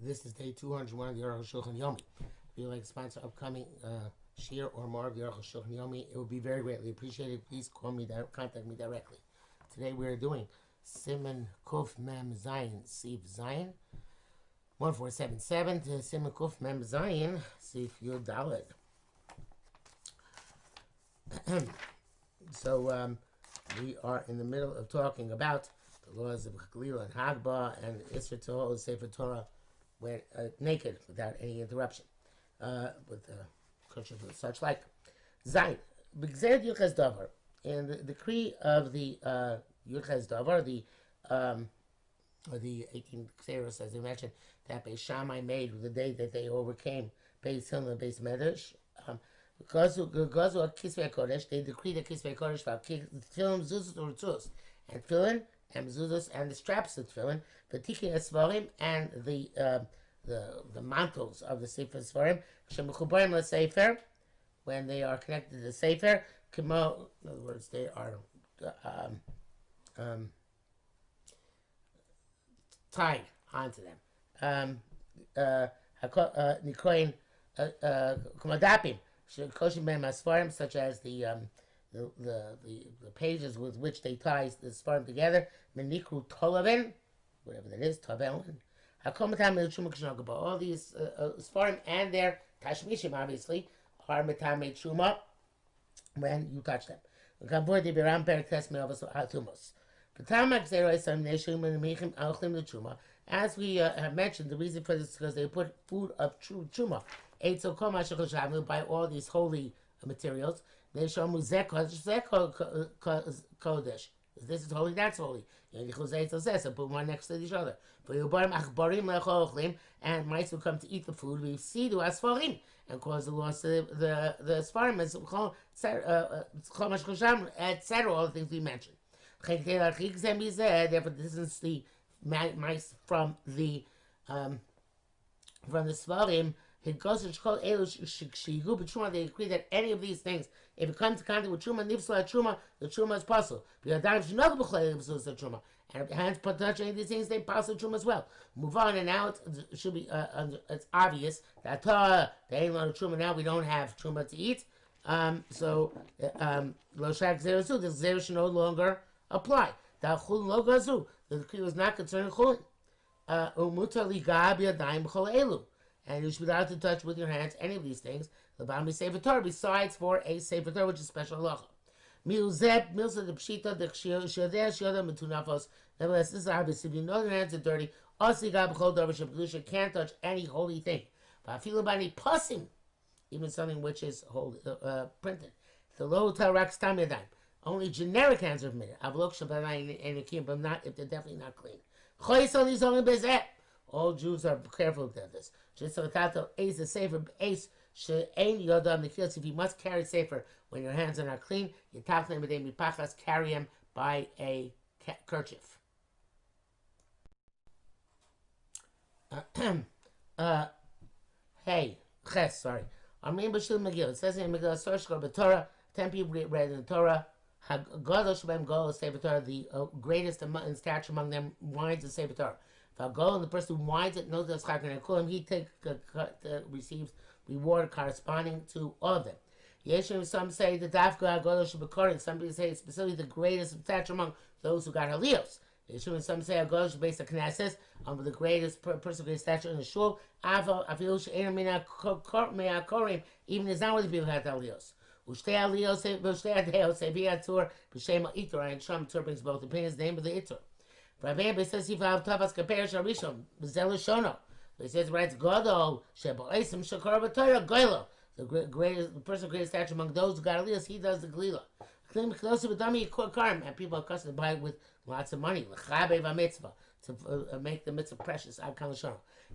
This is day 201 of the Arukh HaShulchan Yomi. If you'd like to sponsor upcoming shir or more of the Arukh HaShulchan Yomi, it would be very greatly appreciated. Please contact me directly. Today we are doing Siman Kuf Mem Zayin Sif Zayin 1477 to Siman Kuf Mem Zayin Sif Yud Dalet. So we are in the middle of talking about the laws of Chalila and Hagba and Isra Torah, Sefer Torah, went naked without any interruption, with cushions and such like. Zayin, B'gzeret Yuchas Davar, in the decree of the Yuchas Davar, the 18 Xeros, as I mentioned, that Beis Shammai made with the day that they overcame Beis Hillel and Beis Medrash. Because of Kisvei Kodesh, they decreed a Kisvei Kodesh for Tefillin, Zuzos, or Tzuz, and Tefillin, and mezuzos, and the straps of tefillin, the tikkun esvarim, and the mantles of the sefer esvarim, shemechubarim lesefer, when they are connected to the sefer, kimo, in other words, they are tied onto them. Nikoin kumadapim, shekoshim beim asvarim, such as the pages with which they tie the sperm together, menikru tolavin, whatever that is, tovelin. All these sperm and their tashmishim, obviously, are metame truma when you touch them. As we have mentioned, the reason for this is because they put food of true truma, by all these holy materials. They show kodesh. This is holy, that's holy. So put one next to each other. And mice will come to eat the food. We see to asfarim and cause the loss of the sfarim, etc. All the things we mentioned. Therefore, this is the mice from the svarim. They agree that any of these things, if it comes to contact with truma, the truma is possible. And if the hands touch any of these things, they possible truma as well. Move on, and now it should be it's obvious that they ain't on truma now. We don't have truma to eat, so the zera should no longer apply. The decree was not concerning chulin. And you should be allowed to touch with your hands any of these things, the Bami Sefer Torah, besides for a Sefer Torah, which is special halacha. Nevertheless, this is obvious. If you know your hands are dirty, you can't touch any holy thing. Even something which is holy, printed. Only generic hands are permitted. But not if they're definitely not clean. All Jews are careful about this. Just so without ace the safer ace she'ain yodam the kilos. If you must carry safer when your hands are not clean, you tachlim b'dei mipachas, carry him by a kerchief. Hey, ches, sorry. Amrim b'shul Megillah. It says in Megillah Sorshkor b'Torah. 10 people read in the Torah. Hagadol shabem gol Sefer Torah. The greatest in stature among them winds the Sefer Torah. And the person who winds it knows that's chakan. He receives reward corresponding to all of them. Yeshua, some say the dafka agodah shebekarin. Some people say specifically the greatest stature among those who got halios. Yeshua, some say agodah shebased knesses, the greatest person of great stature in the shul. Afil she'ena mina korim. Even is not where the people had halios. Ushtei aliyos, ushtei adeos, sevi atur, b'shem itur. And Sham Tur brings both opinions. The name of the itur. Rabbi says he found Tavas Kaperish Arishon, Bezel Shono. He says writes Godol, Shebo Esim Shakar Batoya Goilo. The person of greatest stature among those who got Elias, he does the Glila. And people are accustomed to buy it with lots of money. To make the mitzvah precious.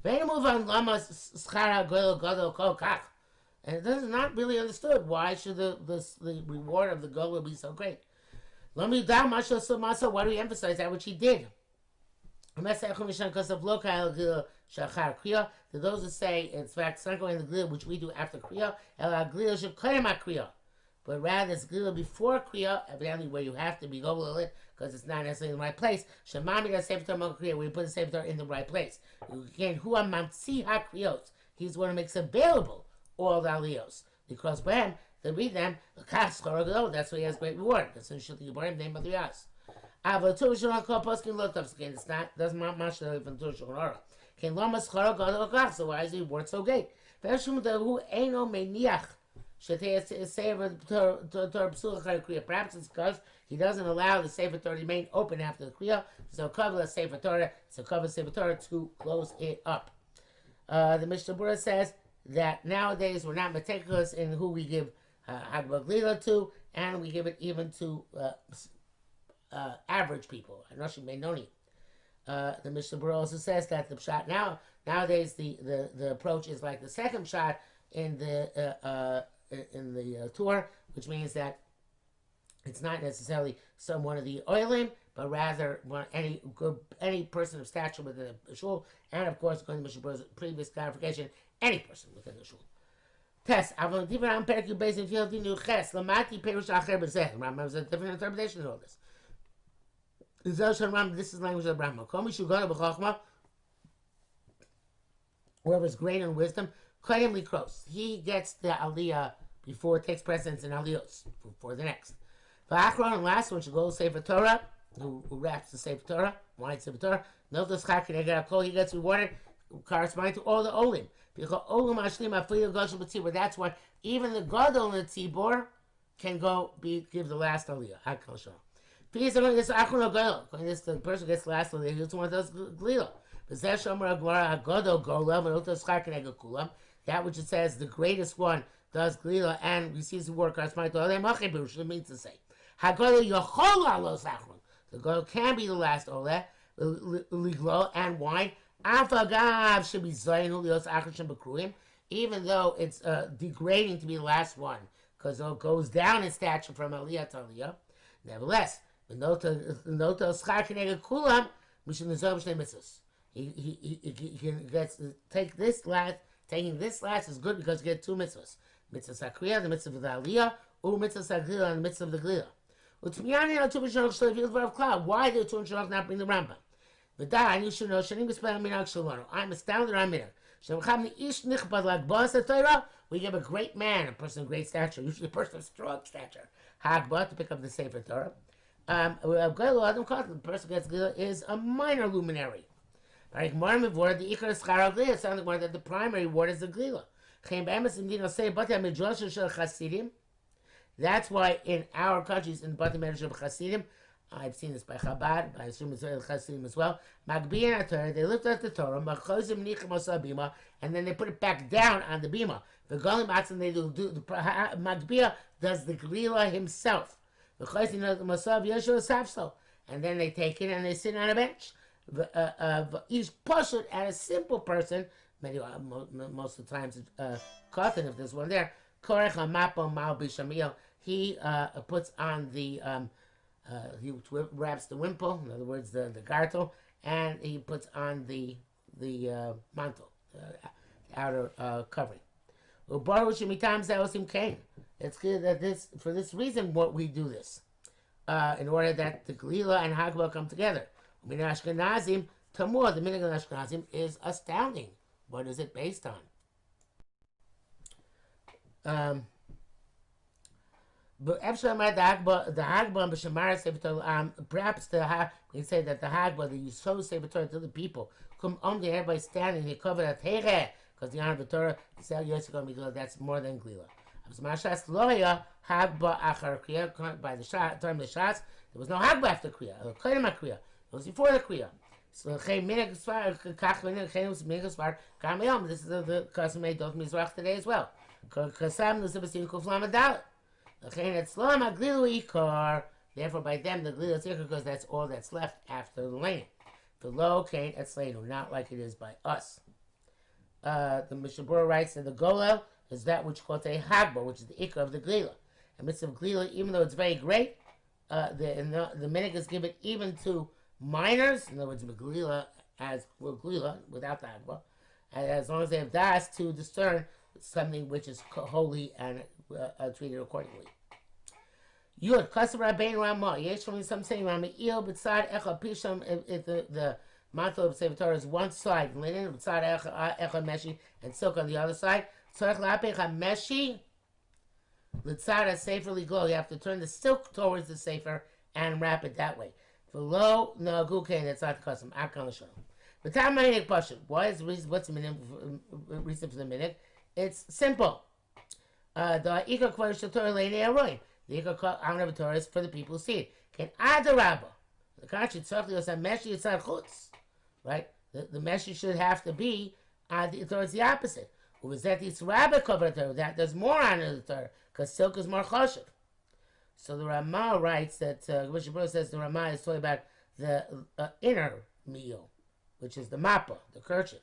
Then move on Lama Schara Goilo Godol Kokach. And this is not really understood. Why should the reward of the Goilo be so great? Why do we emphasize that which he did? Because of to those who say, in fact, it's not going to the glila which we do after kriya, but rather it's glila before kriya, evidently where you have to be govel because it's not necessarily in the right place. Shemami does sefer Torah kriya, where you put the sefer Torah in the right place. Again, who am mamtzi hakriyos? He's the one who makes available all the aliyos because for him they read them. That's why he has great reward. That's in Shulti Yiborim name of the Yas. But it's not doesn't much from Torah Shulchan Aruch. So why is the reward so great? Perhaps it's because he doesn't allow the Sefer Torah to remain open after the Kriya. So cover the Sefer Torah, Sefer Torah to close it up. The Mishnah Berurah says that nowadays we're not meticulous in who we give Hagbah Glila to, and we give it even to average people. Anoshim Benoni. The Mishnah Berurah also says that the shot nowadays the approach is like the second shot in the Torah, which means that it's not necessarily one of the oilim, but rather any person of stature within the shul, and of course, according to Mishnah Berurah's previous clarification, any person within the shul. Test. Avon different perku based in field dinu ches lamati perush acher bezeh. Rambam has a different interpretation of all this. This is the language of the Rambam. Kol mishu gana b'chachma, whoever's great in wisdom, koyim likros. He gets the aliyah before it takes precedence in aliyos for the next. V'achron and last one should go to Sefer Torah, who wraps the Sefer Torah, writes Sefer Torah. Notice he gets rewarded corresponding to all the olim. Because olim ashlim afiyah goshel b'tzibur. That's why even the gadol in the tzibur can give the last aliyah. Hakal shal. Because this achron gadol, this the person gets the last aliyah. He's the one that does glila. B'zeh shomer agmara hagadol golem and utas chakinega kulam. That which it says the greatest one does glila and receives the word corresponding to olim machibush. It means to say hagadol yochol alos achron. The gadol can be the last oleh liglo and wine. Afagav should be zayin ulios achron b'kruim, even though it's degrading to be the last one because it goes down in stature from aliyah to aliyah. Nevertheless, he gets take this last. Taking this last is good because you get two mitzvahs: mitzvah sakriya, the mitzvah of the aliyah, or mitzvah sagrila, and the mitzvah of the glila. Why did the Tuvan not bring the Rambam? And you should know, I'm astounded on minhag. We give a great man, a person of great stature, usually a person of strong stature, Hagbah, to pick up the Sefer Torah. The person who gets Gila is a minor luminary. The sounds like that the primary word is the Gila. That's why in our countries, in the Bati Medrash of Chasidim, I've seen this by Chabad, I assume it's Chasidim as well. Magbiyan Torah, they lift up the Torah, and then they put it back down on the bima. The Golim Atzim, they do the Magbiya does the Glila himself. And then they take it and they sit on a bench. Each pashut and a simple person, most of the times Katan, if there's one there, he puts on the he wraps the wimple, in other words, the gartel, and he puts on the mantle, outer covering. It's clear that for this reason, what we do this, in order that the Glila and Hagbah come together. The minhag of Ashkenazim is astounding. What is it based on? But perhaps we say that the Hagbah that you so say Torah to the people, come on the everybody standing, they cover that because the honor of the Torah, that's more than Glila. By the time the shots, there was no Hagbah after Kriya. It was before the Kriya. So this is the custom made of Mizrach today as well. Therefore, by them, the Glila is because that's all that's left after the lane. The low kain etzleinu, not like it is by us. The Mishnah Berurah writes that the Golel is that which called a Hagbah, which is the Ikar of the Glila. And mitzvah of Glila, even though it's very great, the minhag is given even to minors, in other words, Glila as Glila without the Hagbah, as long as they have das to discern something which is holy and treated accordingly. Yud Kasav Rabbeinu Ramah. Yesh from some saying Ramah Il B'Tzad Echad Pisham. If the mantle of Sefer Torah is one side, linen B'Tzad Echad Meshi, and silk on the other side. Tzarech Lapech HaMeshi L'Tzad Sefer Liglo. You have to turn the silk towards the Sefer and wrap it that way. For low no guke, that's not the custom. Akal L'Shalom. But time minute question. What's the reason for the minute? It's simple. The Ikar Kvar Shator Lady Aroy. The Ikar Amr of Torah is for the people who see it. Can add the rabba. The country tzarchli osam meshi yitzad chutz. Right? The meshi should have to be towards the opposite. Uvizet yitz rabba cover Torah. That there's more honor the Torah because silk is more choshev. So the Ramah writes that Mishnah says the Ramah is talking about the inner meal, which is the mappa, the kerchief.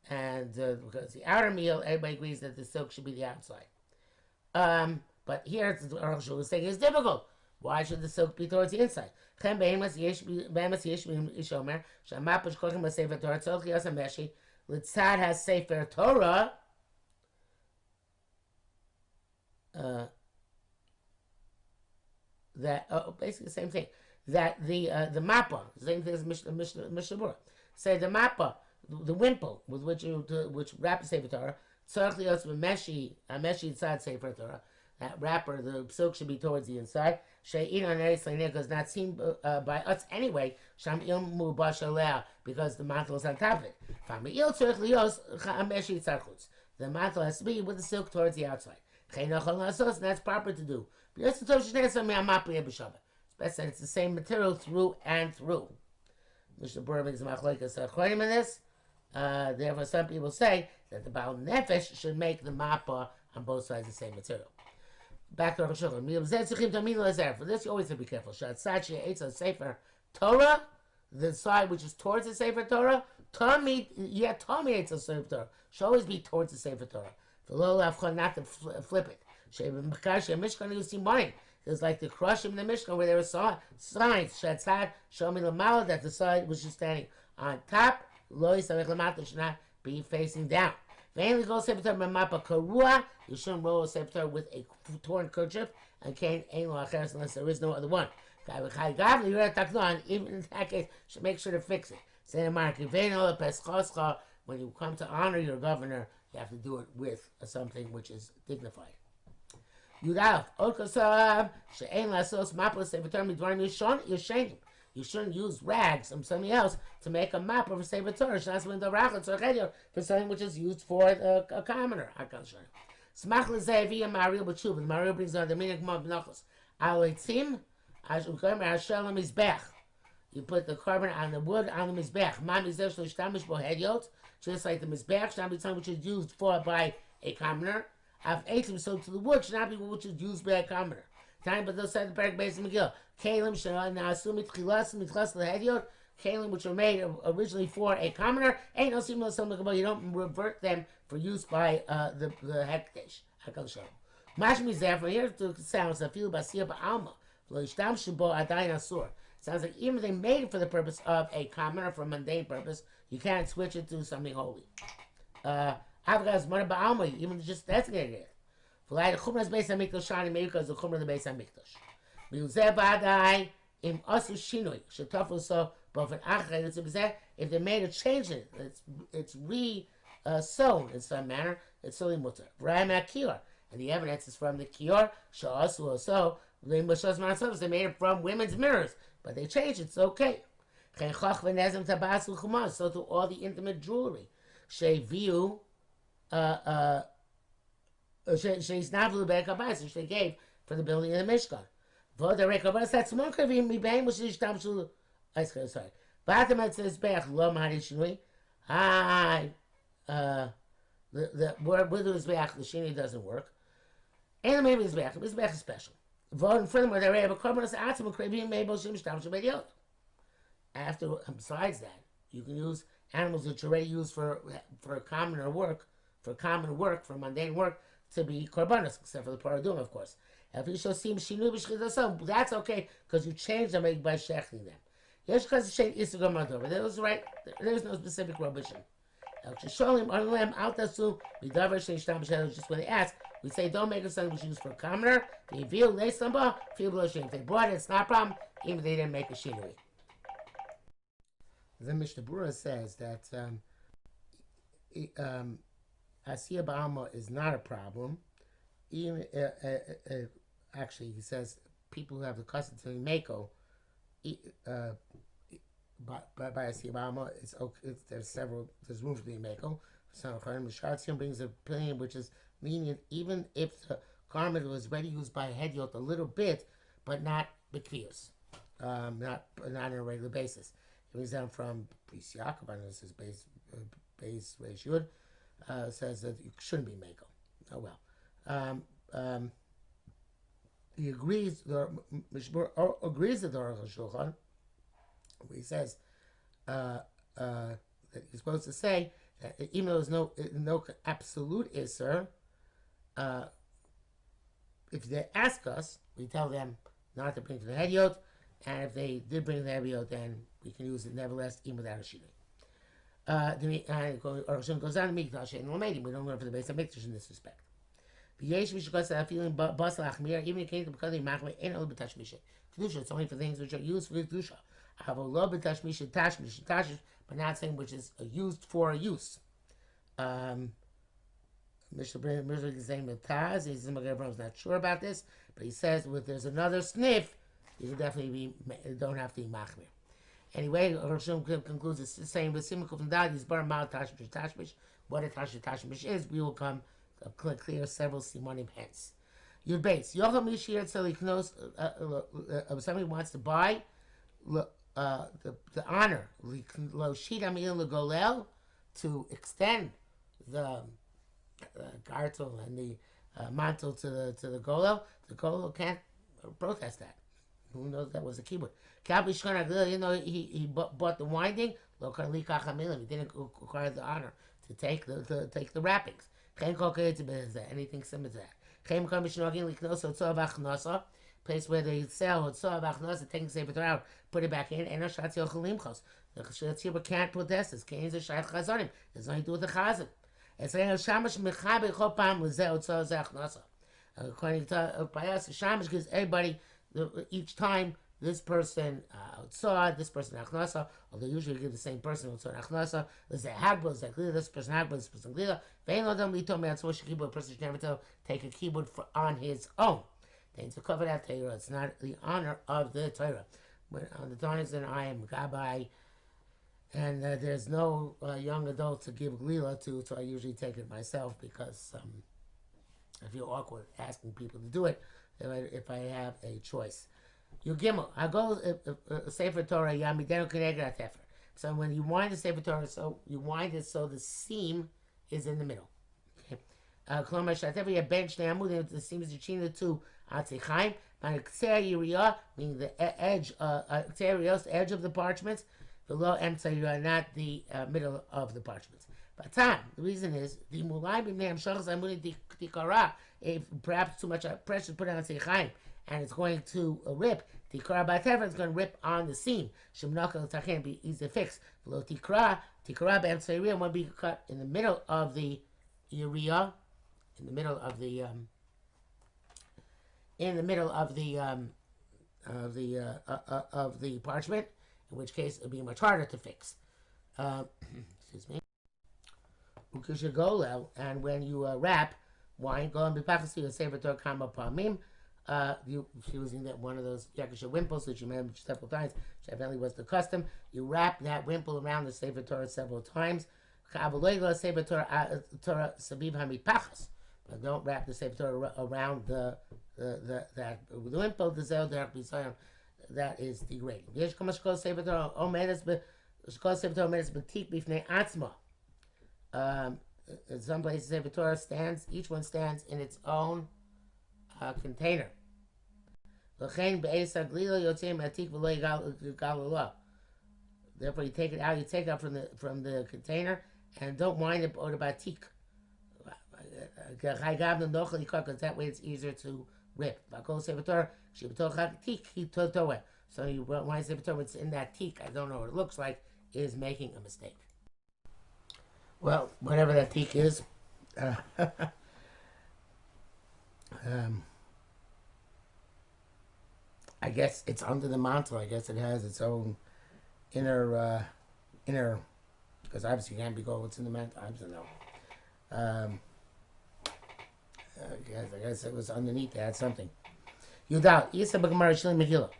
And because the outer meal, everybody agrees that the silk should be the outside. But here, Arukh HaShulchan is saying it's difficult. Why should the silk be towards the inside? Litzad has Sefer Torah. Basically the same thing. That the mappa, same thing as Mishnah. Say the mappa, the wimple with which wrap the Sefer Torah. Tzarech lios meshi inside Sefer Torah. That wrapper, the silk should be towards the inside. She'in on eretz le'nei is not seen by us anyway. Sham il mubash aleh because the mantle is on top of it. Famil tzarech lios meshi tzarchutz. The mantle has to be with the silk towards the outside. And that's proper to do. It's best that it's the same material through and through. Mishnah Berurah makes a machlokes according to this. Therefore, some people say that the Baal Nefesh should make the mappa on both sides the same material. Back to Arukh HaShulchan. For this, you always have to be careful. Sefer Torah, the side which is towards the Sefer Torah, Tommy it's a Sefer Torah. Should always be towards the Sefer Torah. For low not to flip it. Mishkan, you see mine. There's like the crush in the Mishkan where there were signs. Shatzad, show me the mouth that the side which is standing on top. Lo should not be facing down. You shouldn't roll a Sefer with a torn kerchief and can't unless there is no other one. Even in that case, should make sure to fix it. When you come to honor your governor, you have to do it with something which is dignified. You shouldn't use rags or something else to make a map of a Sefer Torah. For something which is used for a commoner. The Mario brings on the meaning of Benachos. You put the carbon on the wood on the mizbech. Just like the mizbech should not be something which is used by a commoner. So to the wood should not be which is used by a commoner. Time, but those said the parak based on Megillah. Kalim which were made originally for a commoner, ain't no similar something. You don't revert them for use by the hekdesh. Mashmi zeh from here to sounds that feel basir ba'alma. Sounds like even if they made it for the purpose of a commoner for a mundane purpose, you can't switch it to something holy. Avgaz mother ba'alma, even just designated it. Maybe because the chumrah of the Beis Hamikdash. If they made a change in it, it's re-sewn in some manner, it's solely mutter. And the evidence is from the kior, so they made it from women's mirrors, but they changed it, it's okay. So to all the intimate jewelry. She's not the Bekabas, which they gave for the building of the Mishkan. The Rekabas, that's more Kavim, Mibaim, which is Tamshul. Sorry. Batamat says, Bech, Lom Hadishinui. The word with the Mizbeach, the Shini doesn't work. And maybe Mizbeach is special. And furthermore, they have a carbonus atom, Kravim, Mabel, Shim, Tamshul, Bediot. Besides that, you can use animals which are already used for common work, for mundane work, to be korbanos, except for the paradum, of course. If you show sim shinu b'shchitasam, that's okay because you change them by shechting them. Yesh because shein isugam mador, but that was right. There's no specific prohibition. Just when they ask We say don't make it something which is used for a commoner. They feel they stumble, feel below shame. If they bought it, it's not a problem, even if they didn't make a shinui. The Mishnah Berurah says that Asiya Ba'alma is not a problem. Even actually, he says people who have the custom to Mako by Asiya Ba'alma, there's room for the Mako. So Mishatzim brings an opinion which is lenient, even if the garment was already used by a head yot a little bit, but not bekvius, not on a regular basis. It brings down from Priest Yaakov, I know this is base ratio, says that you shouldn't be mako. Oh well. He agrees. The Mishmur agrees with the Arukh HaShulchan, where he says that you're supposed to say that even though there's no absolute isser, if they ask us, we tell them not to bring to the head yot, and if they did bring the head yot, then we can use it nevertheless, even without a shidduch. Goes on to Mikdash and Lamedi. We don't learn for the base of Mikdash in this respect. V'yesh mishukos that feeling basal achmir, even if it came to because they machmir ain't only b'tash misha. Kedusha, it's only for things which are used for kedusha. Havolo b'tash misha tashmish, but not saying which is used for a use. Mr. Mirza is saying that Taz, he's everyone's not sure about this, but he says if there's another sniff, you can definitely don't have to be machmir. Anyway, Roshim concludes the same with Simcha from Dad, bar mal tashmish. What a tashmish is, we will come clear several simonim hence. Your base. Yocham Mishir Tzaliknos, somebody wants to buy the honor, Loshid Amil Legolel, to extend the gartel and the mantle to the golel. The golel can't protest that. Who knows that was a kibbutz? He bought the winding. He didn't require the honor to take the wrappings. Anything similar to that. Place where they sell taking the saber out, put it back in. The Shatzibah can't protest this. There's nothing to do with the chazan. According to Payas, Shamash gives everybody each time this person outside, this person achnasa, although usually give the same person outside achnasa. There's a hagbel, there's a glila, this person hagbel, this person glila. Vein adam li told me that's what a person should never take a keyboard on his own. Then to cover that Torah, it's not the honor of the Torah. But on the times that I am gabbai, and there's no young adult to give glila to, so I usually take it myself because I feel awkward asking people to do it if I have a choice. You gimel. I go Sefer Torah Yamidenu Keneged HaTefer. So when you wind the Sefer Torah, so you wind it so the seam is in the middle. Klomar Shatefer Yabench Ne'amud, the seam is between the two Atzichaim. And K'tzei Yiriyah, meaning the edge, the edge of the parchments, the low Emtzei Yiriyah, not the middle of the parchments. But time, the reason is the Mulai B'Neim Shachas Amud Tikara. If perhaps too much pressure put on Atzichaim, and it's going to rip. Tikra b'tefer is going to rip on the seam. Shemnaka l'tachin be easy to fix. V'lo tikra b'emtzei yiriyah won't be cut in the middle of the yiriyah, in the middle of the parchment. In which case it'll be much harder to fix. Excuse me. Ukishagolel, and when you wrap wine, go and be pakasi and sefer Torah kama pamim. Using that one of those yakasha wimples, which you mentioned several times, which evidently was the custom. You wrap that wimple around the Sefer Torah several times. But don't wrap the Sefer Torah around the wimple. That is degrading. In some places, Sefer Torah stands. Each one stands in its own container. Therefore, you take it out. You take it out from the container and don't wind it on the batik. Because that way it's easier to rip. So you wind Sefer Torah, what's in that teak, I don't know what it looks like, is making a mistake. Well, whatever that teak is. Um, I guess it's under the mantle. I guess it has its own inner, because obviously you can't be going what's in the mantle. I don't know. I guess it was underneath. They had something. Yudal, Isa Bagamara Shili Megillah.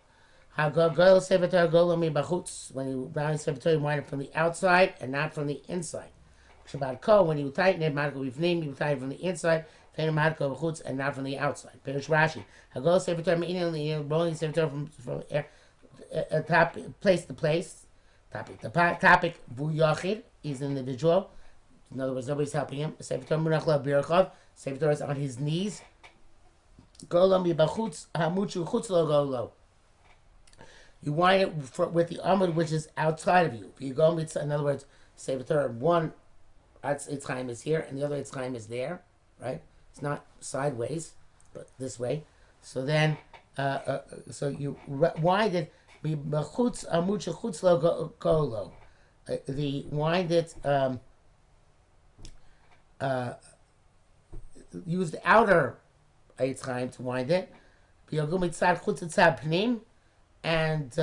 How go Sefer Torah go lo mi bachutz. When you round Sefer Torah, you wind it from the outside and not from the inside. Shabbat Ko, when you tighten it, Marko Bifnim, you tighten it from the inside, Fein Marko Bachutz, and not from the outside. Perish Rashi. How go Sefer Torah me'inin, rolling Sefer Torah from top, place to place. Topic. The topic, Vu Yachid, is an individual. In other words, nobody's helping him. Sefer Torah Munach La Birchov. Sefer Torah is on his knees. Go lo mi bachutz, hamuchu chutz lo go lo. You wind it with the amud which is outside of you. If you go, in other words, Sefer Torah, one its time is here, and the other its time is there, right? It's not sideways, but this way. So then, so you wind it. B'chutz amud chutz lo go lo. The wind it. Use the outer its time to wind it. B'yogum itzad chutz itzad pnim. And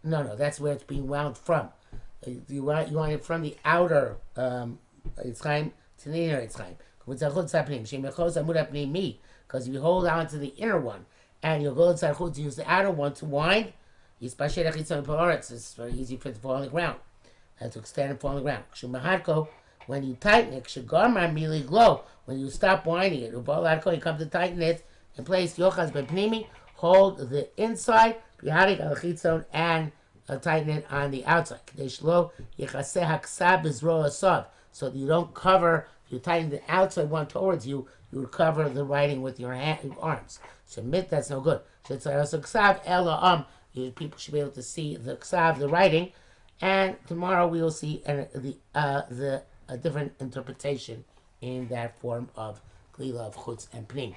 no, that's where it's being wound from. You want it from the outer Yitzchayim to the inner Yitzchayim. Because if you hold on to the inner one and you'll go inside chutz to use the outer one to wind, it's very easy for it to fall on the ground and to extend and fall on the ground. When you tighten it, when you stop winding it, you come to tighten it in place. Hold the inside, and tighten it on the outside. So that you don't cover, if you tighten the outside one towards you, you would cover the writing with your arms. Submit, that's no good. People should be able to see the ksav, the writing, and tomorrow we will see a different interpretation in that form of glila of chutz and pnim.